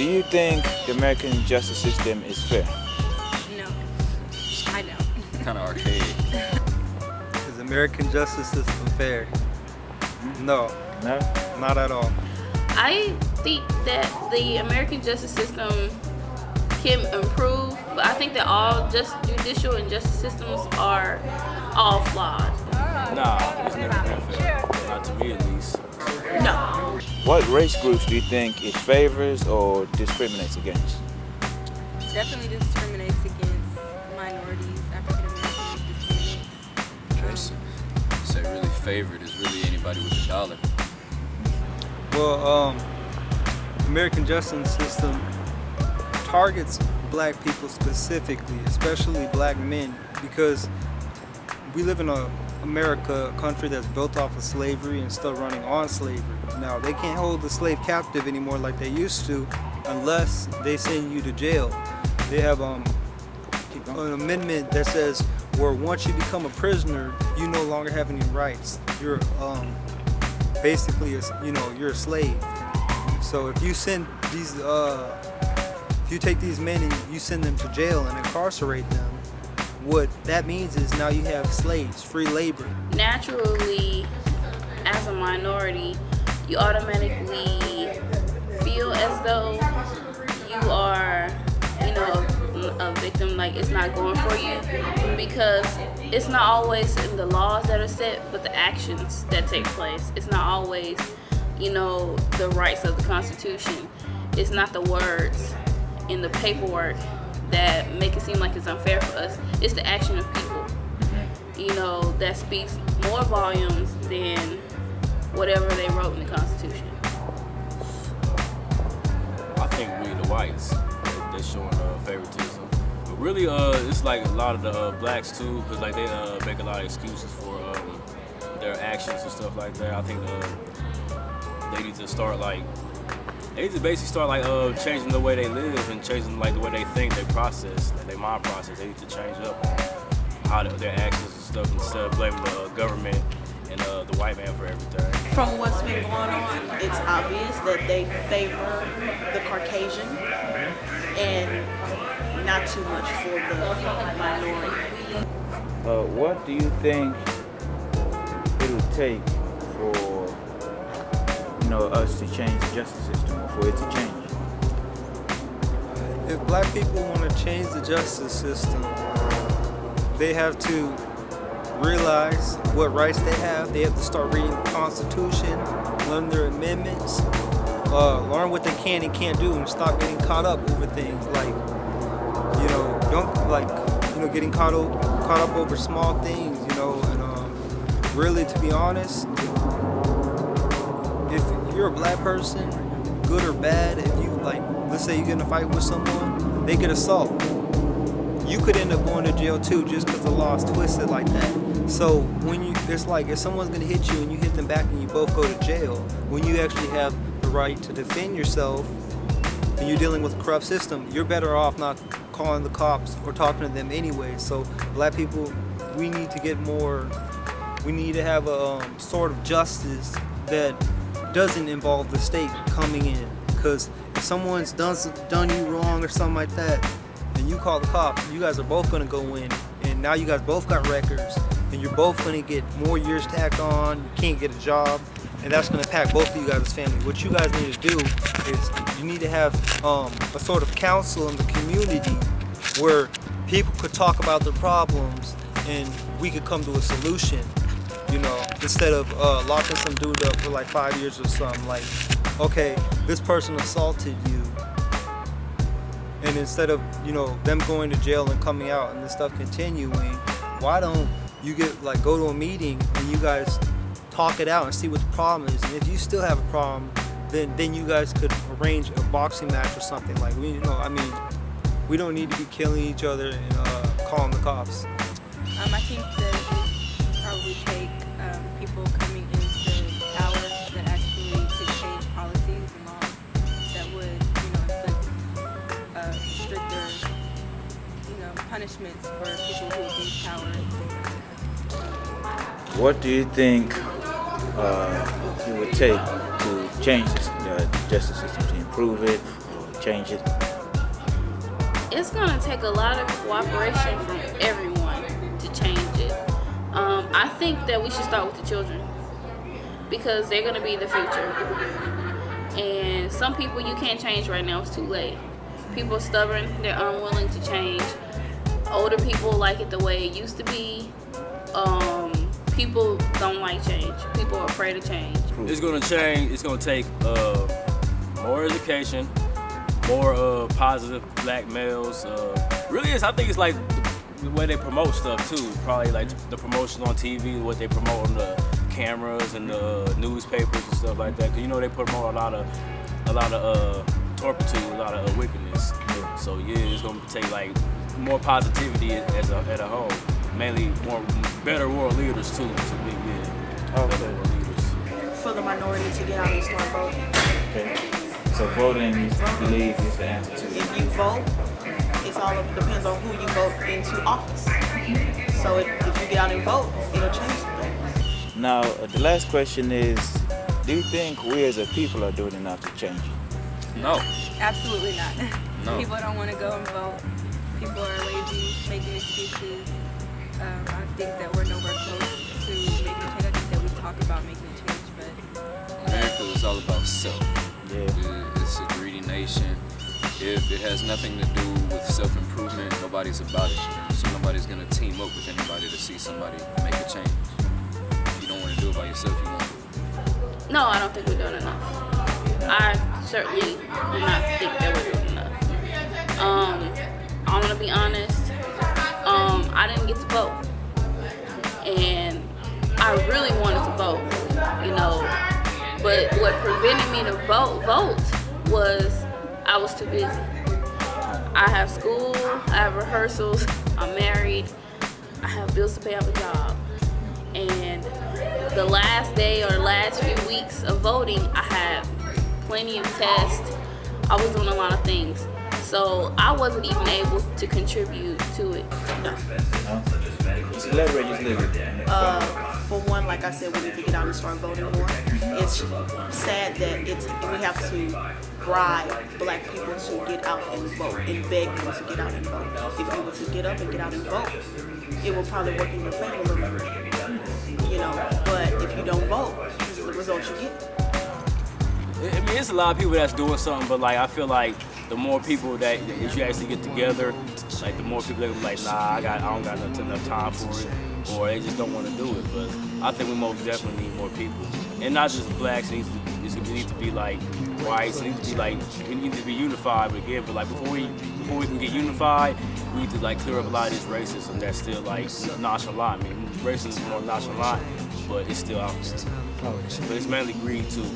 you think the American justice system is fair? No, I don't. Kind of archaic. Is the American justice system fair? No, No? not at all. I think that the American justice system can improve, but I think that all judicial and justice systems are all flawed. Nah, it's never been fair. Not to me, at least. No. What race groups do you think it favors or discriminates against? Definitely discriminates against minorities, African Americans, Jason, say really favored is really anybody with a dollar. Well, American justice system targets black people specifically, especially black men, because we live in America, a country that's built off of slavery and still running on slavery. Now, they can't hold the slave captive anymore like they used to unless they send you to jail. They have an amendment that says where once you become a prisoner, you no longer have any rights. You're basically, you're a slave. So if you send these, if you take these men and you send them to jail and incarcerate them, what that means is now you have slaves, free labor. Naturally, as a minority, you automatically feel as though you are, a victim, like it's not going for you, because it's not always in the laws that are set, but the actions that take place. It's not always, the rights of the Constitution. It's not the words in the paperwork that make it seem like it's unfair for us. It's the action of people, that speaks more volumes than whatever they wrote in the Constitution. I think we the whites, they're showing favoritism. But really, it's like a lot of the blacks too, because like they make a lot of excuses for their actions and stuff like that. I think they need to start they need to basically start changing the way they live and changing the way they think, they process, their mind process. They need to change up how their actions and stuff instead of blaming the government and the white man for everything. From what's been going on, it's obvious that they favor the Caucasian and not too much for the minority. What do you think it would take for us to change the justice system, or for it to change? If black people want to change the justice system, they have to realize what rights they have. They have to start reading the Constitution, learn their amendments, learn what they can and can't do, and stop getting caught up over things getting caught up over small things, and really, to be honest, if you're a black person, good or bad, if you let's say you get in a fight with someone, they get assault. You could end up going to jail too, just because the law is twisted like that. So it's like if someone's gonna hit you and you hit them back and you both go to jail, when you actually have the right to defend yourself and you're dealing with a corrupt system, you're better off not calling the cops or talking to them anyway. So black people, we need to have a sort of justice that doesn't involve the state coming in, because if someone's done you wrong or something like that and you call the cops, you guys are both going to go in, and now you guys both got records and you're both going to get more years tacked on. You can't get a job, and that's going to impact both of you guys' family. What you guys need to do is you need to have a sort of council in the community where people could talk about their problems and we could come to a solution. Instead of locking some dude up for 5 years or something, okay, this person assaulted you, and instead of them going to jail and coming out and this stuff continuing, why don't you go to a meeting and you guys talk it out and see what the problem is, and if you still have a problem, then you guys could arrange a boxing match or something. We don't need to be killing each other and calling the cops. I think that it probably take people coming into power that actually to change policies and laws that would, inflict stricter, punishments for people who abuse power. What do you think it would take to change the justice system, to improve it, or change change it? It's gonna take a lot of cooperation from everyone to change it. I think that we should start with the children because they're gonna be the future. And some people you can't change right now; it's too late. People are stubborn; they're unwilling to change. Older people like it the way it used to be. People don't like change. People are afraid of change. It's gonna change. It's gonna take more education, more positive black males. Really is. I think it's like the way they promote stuff too. Probably like the promotion on TV, what they promote on the cameras and the newspapers and stuff like that. Cause you know they promote a lot of turpitude, a lot of wickedness. So yeah, it's gonna take like more positivity as a whole. Mainly more better world leaders too. To me, yeah. Better world leaders. For the minority to get out and start voting. Okay. So voting, you believe, is the answer to it? If you vote, it's all depends on who you vote into office. So if you get out and vote, it'll change something. Now, the last question is, do you think we as a people are doing enough to change it? No. Absolutely not. No. People don't want to go and vote. People are lazy, making excuses. I think that we're nowhere close to making a change. I think that we talk about making a change, but America is all about self. Yeah. It's a greedy nation. If it has nothing to do with self-improvement, nobody's about it. So nobody's gonna team up with anybody to see somebody make a change. If you don't want to do it by yourself, you won't. No, I don't think we're doing enough. I certainly do not think that we're doing enough. I'm gonna be honest. I didn't get to vote, and I really wanted to vote, you know. But what prevented me to vote was I was too busy. I have school, I have rehearsals, I'm married, I have bills to pay, I have a job. And the last day or last few weeks of voting, I had plenty of tests. I was doing a lot of things. So I wasn't even able to contribute to it. No. Just elaborate just a little bit. For one, like I said, we need to get out and start voting more. It's sad that we have to bribe black people to get out and vote and beg them to get out and vote. If you were to get up and get out and vote, it will probably work in your favor a little bit. You know, but if you don't vote, this is the result you get. I mean, it's a lot of people that's doing something, but like I feel like the more people that you actually get together, like the more people that be like, nah, I don't got enough time for it, or they just don't want to do it. But I think we most definitely need more people, and not just blacks. It needs to be like whites. It needs to be like we need to be unified again. But like before we can get unified, we need to like clear up a lot of this racism that's still like nonchalant. I mean, racism is more nonchalant, but it's still out there. But it's mainly greed too.